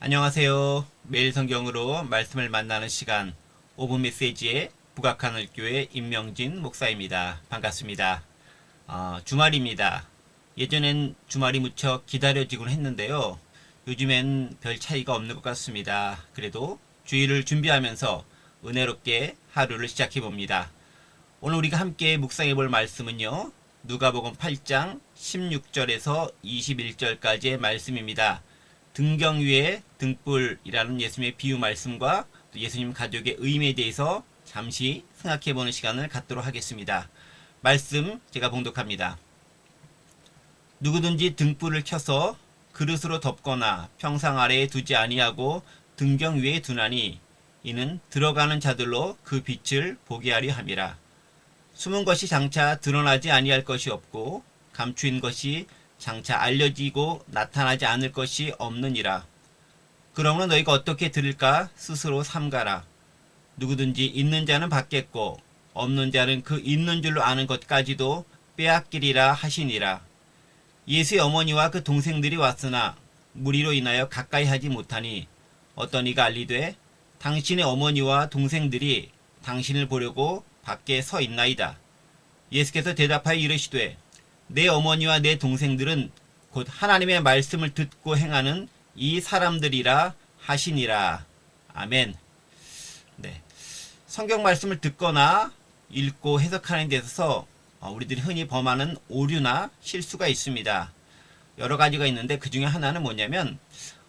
안녕하세요. 매일 성경으로 말씀을 만나는 시간 5분 메시지의 북악하늘교회 임명진 목사입니다. 반갑습니다. 주말입니다. 예전엔 주말이 무척 기다려지곤 했는데요. 요즘엔 별 차이가 없는 것 같습니다. 그래도 주일을 준비하면서 은혜롭게 하루를 시작해 봅니다. 오늘 우리가 함께 묵상해 볼 말씀은요. 누가복음 8장 16절에서 21절까지의 말씀입니다. 등경 위에 등불이라는 예수님의 비유 말씀과 또 예수님 가족의 의미에 대해서 잠시 생각해 보는 시간을 갖도록 하겠습니다. 말씀 제가 봉독합니다. 누구든지 등불을 켜서 그릇으로 덮거나 평상 아래에 두지 아니하고 등경 위에 두나니 이는 들어가는 자들로 그 빛을 보게 하려 함이라. 숨은 것이 장차 드러나지 아니할 것이 없고 감추인 것이 장차 알려지고 나타나지 않을 것이 없느니라. 그러므로 너희가 어떻게 들을까 스스로 삼가라. 누구든지 있는 자는 받겠고 없는 자는 그 있는 줄로 아는 것까지도 빼앗기리라 하시니라. 예수의 어머니와 그 동생들이 왔으나 무리로 인하여 가까이 하지 못하니 어떤 이가 알리되 당신의 어머니와 동생들이 당신을 보려고 밖에 서 있나이다. 예수께서 대답하여 이르시되 내 어머니와 내 동생들은 곧 하나님의 말씀을 듣고 행하는 이 사람들이라 하시니라. 아멘. 네. 성경 말씀을 듣거나 읽고 해석하는 데 있어서 우리들이 흔히 범하는 오류나 실수가 있습니다. 여러 가지가 있는데 그 중에 하나는 뭐냐면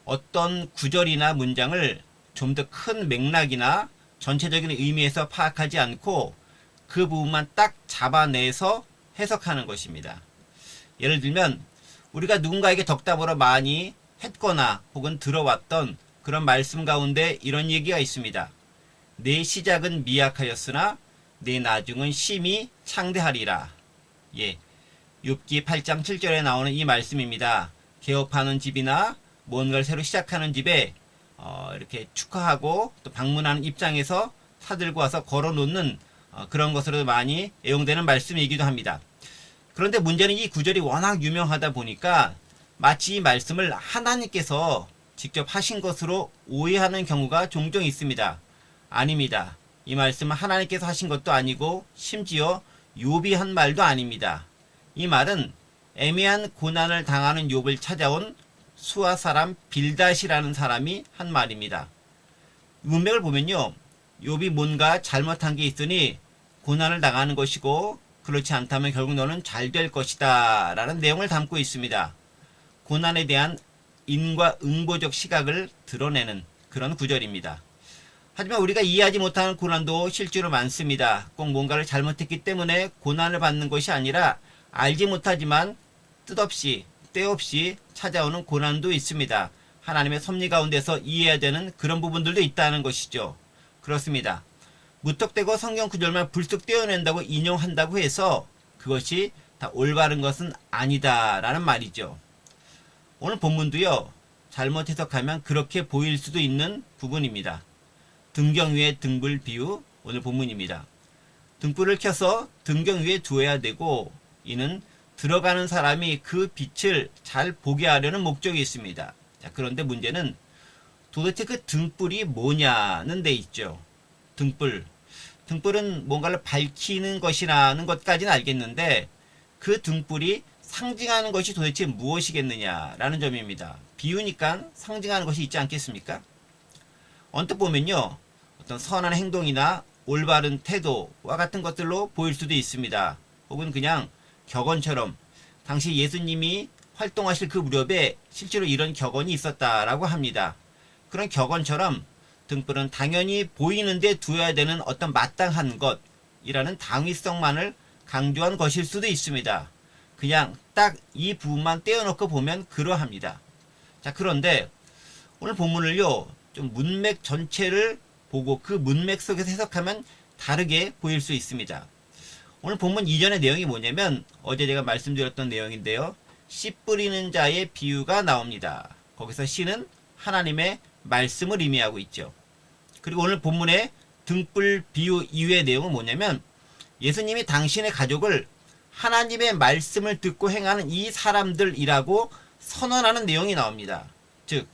어떤 구절이나 문장을 좀 더 큰 맥락이나 전체적인 의미에서 파악하지 않고 그 부분만 딱 잡아내서 해석하는 것입니다. 예를 들면 우리가 누군가에게 덕담으로 많이 했거나 혹은 들어왔던 그런 말씀 가운데 이런 얘기가 있습니다. 내 시작은 미약하였으나 내 나중은 심히 창대하리라. 예, 욥기 8장 7절에 나오는 이 말씀입니다. 개업하는 집이나 뭔가를 새로 시작하는 집에 이렇게 축하하고 또 방문하는 입장에서 사들고 와서 걸어놓는 그런 것으로 많이 애용되는 말씀이기도 합니다. 그런데 문제는 이 구절이 워낙 유명하다 보니까 마치 이 말씀을 하나님께서 직접 하신 것으로 오해하는 경우가 종종 있습니다. 아닙니다. 이 말씀은 하나님께서 하신 것도 아니고 심지어 욥이 한 말도 아닙니다. 이 말은 애매한 고난을 당하는 욥을 찾아온 수아 사람 빌닷이라는 사람이 한 말입니다. 문맥을 보면요. 욥이 뭔가 잘못한 게 있으니 고난을 당하는 것이고 그렇지 않다면 결국 너는 잘 될 것이다 라는 내용을 담고 있습니다. 고난에 대한 인과 응보적 시각을 드러내는 그런 구절입니다. 하지만 우리가 이해하지 못하는 고난도 실제로 많습니다. 꼭 뭔가를 잘못했기 때문에 고난을 받는 것이 아니라 알지 못하지만 뜻없이 때없이 찾아오는 고난도 있습니다. 하나님의 섭리 가운데서 이해해야 되는 그런 부분들도 있다는 것이죠. 그렇습니다. 무턱대고 성경 구절만 불쑥 떼어낸다고 인용한다고 해서 그것이 다 올바른 것은 아니다라는 말이죠. 오늘 본문도요. 잘못 해석하면 그렇게 보일 수도 있는 부분입니다. 등경 위에 등불 비유 오늘 본문입니다. 등불을 켜서 등경 위에 두어야 되고 이는 들어가는 사람이 그 빛을 잘 보게 하려는 목적이 있습니다. 자, 그런데 문제는 도대체 그 등불이 뭐냐는 데 있죠. 등불은 뭔가를 밝히는 것이라는 것까지는 알겠는데 그 등불이 상징하는 것이 도대체 무엇이겠느냐라는 점입니다. 비유니까 상징하는 것이 있지 않겠습니까? 언뜻 보면요. 어떤 선한 행동이나 올바른 태도와 같은 것들로 보일 수도 있습니다. 혹은 그냥 격언처럼 당시 예수님이 활동하실 그 무렵에 실제로 이런 격언이 있었다라고 합니다. 그런 격언처럼 등불은 당연히 보이는데 두어야 되는 어떤 마땅한 것이라는 당위성만을 강조한 것일 수도 있습니다. 그냥 딱 이 부분만 떼어놓고 보면 그러합니다. 자, 그런데 오늘 본문을요, 좀 문맥 전체를 보고 그 문맥 속에서 해석하면 다르게 보일 수 있습니다. 오늘 본문 이전의 내용이 뭐냐면 어제 제가 말씀드렸던 내용인데요. 씨 뿌리는 자의 비유가 나옵니다. 거기서 씨는 하나님의 말씀을 의미하고 있죠. 그리고 오늘 본문의 등불 비유 이후의 내용은 뭐냐면 예수님이 당신의 가족을 하나님의 말씀을 듣고 행하는 이 사람들이라고 선언하는 내용이 나옵니다. 즉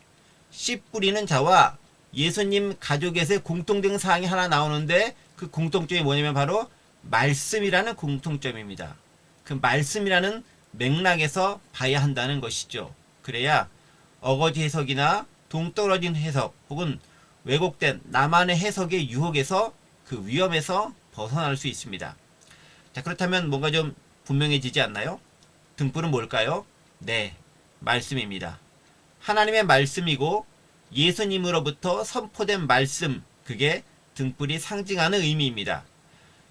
씨 뿌리는 자와 예수님 가족에서의 공통된 사항이 하나 나오는데 그 공통점이 뭐냐면 바로 말씀이라는 공통점입니다. 그 말씀이라는 맥락에서 봐야 한다는 것이죠. 그래야 어거지 해석이나 동떨어진 해석 혹은 왜곡된 나만의 해석의 유혹에서 그 위험에서 벗어날 수 있습니다. 자, 그렇다면 뭔가 좀 분명해지지 않나요? 등불은 뭘까요? 네, 말씀입니다. 하나님의 말씀이고 예수님으로부터 선포된 말씀, 그게 등불이 상징하는 의미입니다.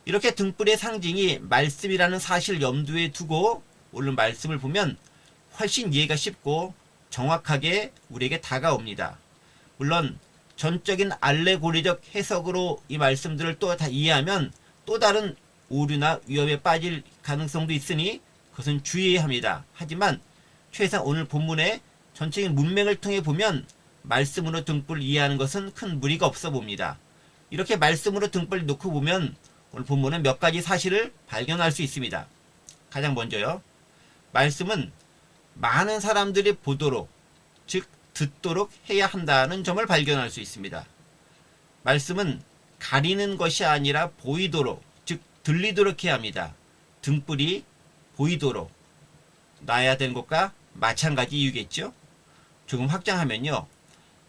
이렇게 등불의 상징이 말씀이라는 사실을 염두에 두고 오늘 말씀을 보면 훨씬 이해가 쉽고 정확하게 우리에게 다가옵니다. 물론 전적인 알레고리적 해석으로 이 말씀들을 또 다 이해하면 또 다른 오류나 위험에 빠질 가능성도 있으니 그것은 주의해야 합니다. 하지만 최소한 오늘 본문의 전체적인 문맥을 통해 보면 말씀으로 등불을 이해하는 것은 큰 무리가 없어 봅니다. 이렇게 말씀으로 등불을 놓고 보면 오늘 본문은 몇 가지 사실을 발견할 수 있습니다. 가장 먼저요. 말씀은 많은 사람들이 보도록, 즉 듣도록 해야 한다는 점을 발견할 수 있습니다. 말씀은 가리는 것이 아니라 보이도록, 즉 들리도록 해야 합니다. 등불이 보이도록 놔야 되는 것과 마찬가지 이유겠죠. 조금 확장하면요.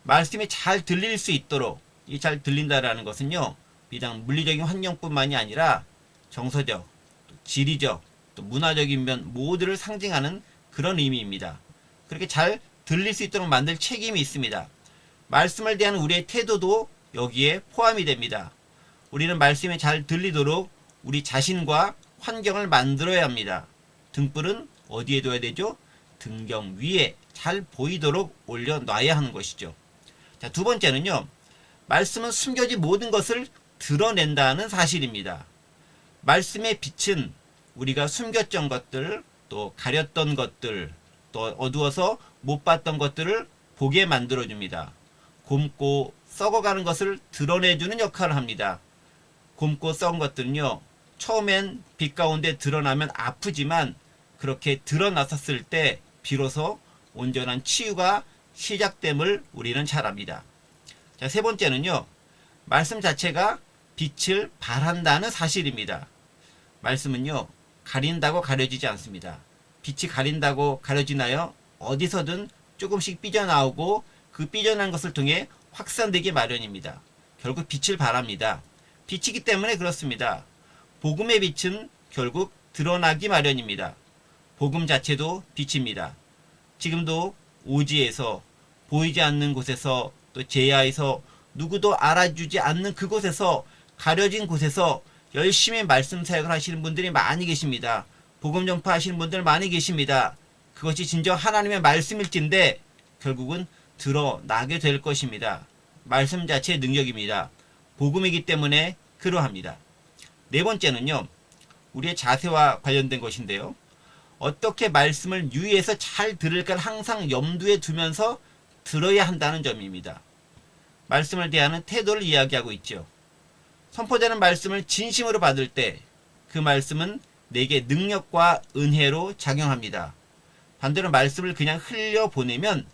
말씀이 잘 들릴 수 있도록, 이 잘 들린다라는 것은요. 비단 물리적인 환경뿐만이 아니라 정서적, 또 지리적, 또 문화적인 면 모두를 상징하는 그런 의미입니다. 그렇게 잘 들릴 수 있도록 만들 책임이 있습니다. 말씀을 대한 우리의 태도도 여기에 포함이 됩니다. 우리는 말씀이 잘 들리도록 우리 자신과 환경을 만들어야 합니다. 등불은 어디에 둬야 되죠? 등경 위에 잘 보이도록 올려놔야 하는 것이죠. 자, 두 번째는요. 말씀은 숨겨진 모든 것을 드러낸다는 사실입니다. 말씀의 빛은 우리가 숨겼던 것들, 또 가렸던 것들, 또 어두워서 못 봤던 것들을 보게 만들어줍니다. 곪고 썩어가는 것을 드러내주는 역할을 합니다. 곪고 썩은 것들은요. 처음엔 빛 가운데 드러나면 아프지만 그렇게 드러났었을 때 비로소 온전한 치유가 시작됨을 우리는 잘 압니다. 자, 세 번째는요. 말씀 자체가 빛을 발한다는 사실입니다. 말씀은요. 가린다고 가려지지 않습니다. 빛이 가린다고 가려지나요? 어디서든 조금씩 삐져나오고 그 삐져난 것을 통해 확산되기 마련입니다. 결국 빛을 발합니다. 빛이기 때문에 그렇습니다. 복음의 빛은 결국 드러나기 마련입니다. 복음 자체도 빛입니다. 지금도 오지에서 보이지 않는 곳에서 또 제야에서 누구도 알아주지 않는 그곳에서 가려진 곳에서 열심히 말씀 사역을 하시는 분들이 많이 계십니다. 복음 전파하시는 분들 많이 계십니다. 그것이 진정 하나님의 말씀일진데 결국은 드러나게 될 것입니다. 말씀 자체의 능력입니다. 복음이기 때문에 그러합니다. 네 번째는요. 우리의 자세와 관련된 것인데요. 어떻게 말씀을 유의해서 잘 들을까를 항상 염두에 두면서 들어야 한다는 점입니다. 말씀을 대하는 태도를 이야기하고 있죠. 선포되는 말씀을 진심으로 받을 때 그 말씀은 내게 능력과 은혜로 작용합니다. 반대로 말씀을 그냥 흘려보내면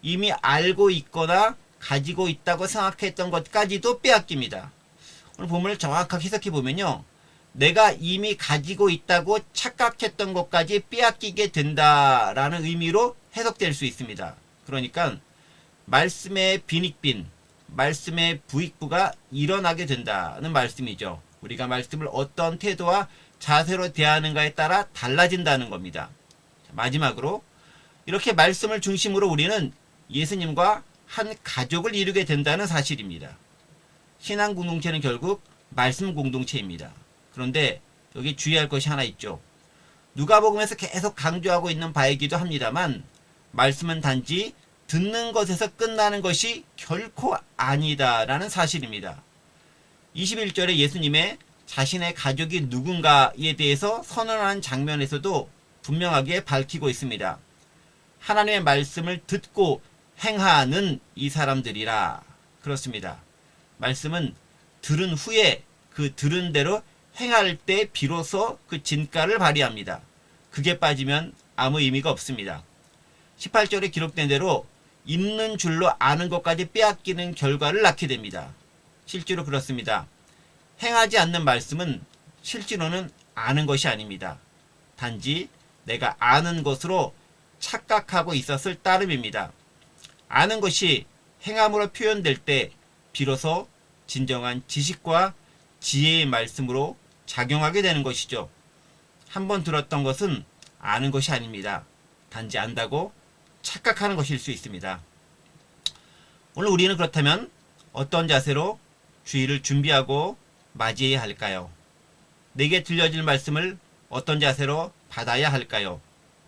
이미 알고 있거나 가지고 있다고 생각했던 것까지도 빼앗깁니다. 오늘 본문을 정확하게 해석해 보면요. 내가 이미 가지고 있다고 착각했던 것까지 빼앗기게 된다라는 의미로 해석될 수 있습니다. 그러니까 말씀의 빈익빈, 말씀의 부익부가 일어나게 된다는 말씀이죠. 우리가 말씀을 어떤 태도와 자세로 대하는가에 따라 달라진다는 겁니다. 마지막으로 이렇게 말씀을 중심으로 우리는 예수님과 한 가족을 이루게 된다는 사실입니다. 신앙 공동체는 결국 말씀 공동체입니다. 그런데 여기 주의할 것이 하나 있죠. 누가복음에서 계속 강조하고 있는 바이기도 합니다만 말씀은 단지 듣는 것에서 끝나는 것이 결코 아니다라는 사실입니다. 21절에 예수님의 자신의 가족이 누군가에 대해서 선언하는 장면에서도 분명하게 밝히고 있습니다. 하나님의 말씀을 듣고 행하는 이 사람들이라. 그렇습니다. 말씀은 들은 후에 그 들은 대로 행할 때 비로소 그 진가를 발휘합니다. 그게 빠지면 아무 의미가 없습니다. 18절에 기록된 대로 있는 줄로 아는 것까지 빼앗기는 결과를 낳게 됩니다. 실제로 그렇습니다. 행하지 않는 말씀은 실제로는 아는 것이 아닙니다. 단지 내가 아는 것으로 착각하고 있었을 따름입니다. 아는 것이 행함으로 표현될 때 비로소 진정한 지식과 지혜의 말씀으로 작용하게 되는 것이죠. 한번 들었던 것은 아는 것이 아닙니다. 단지 안다고 착각하는 것일 수 있습니다. 오늘 우리는 그렇다면 어떤 자세로 주일을 준비하고 맞이해야 할까요? 내게 들려질 말씀을 어떤 자세로 받아야 할까요?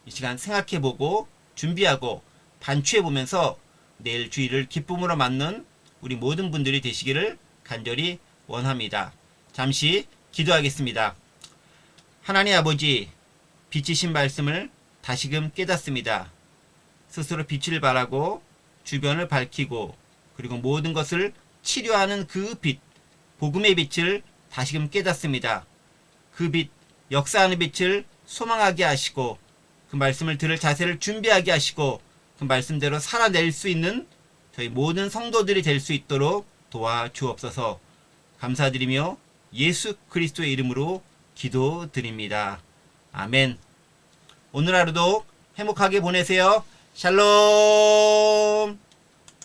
이 시간 생각해보고 준비하고 반추해보면서 내일 주일을 기쁨으로 맞는 우리 모든 분들이 되시기를 간절히 원합니다. 잠시 기도하겠습니다. 하나님 아버지, 빛이신 말씀을 다시금 깨닫습니다. 스스로 빛을 발하고 주변을 밝히고 그리고 모든 것을 치료하는 그 빛, 복음의 빛을 다시금 깨닫습니다. 그 빛, 역사하는 빛을 소망하게 하시고 그 말씀을 들을 자세를 준비하게 하시고 그 말씀대로 살아낼 수 있는 저희 모든 성도들이 될 수 있도록 도와주옵소서. 감사드리며 예수 그리스도의 이름으로 기도드립니다. 아멘. 오늘 하루도 행복하게 보내세요. 샬롬.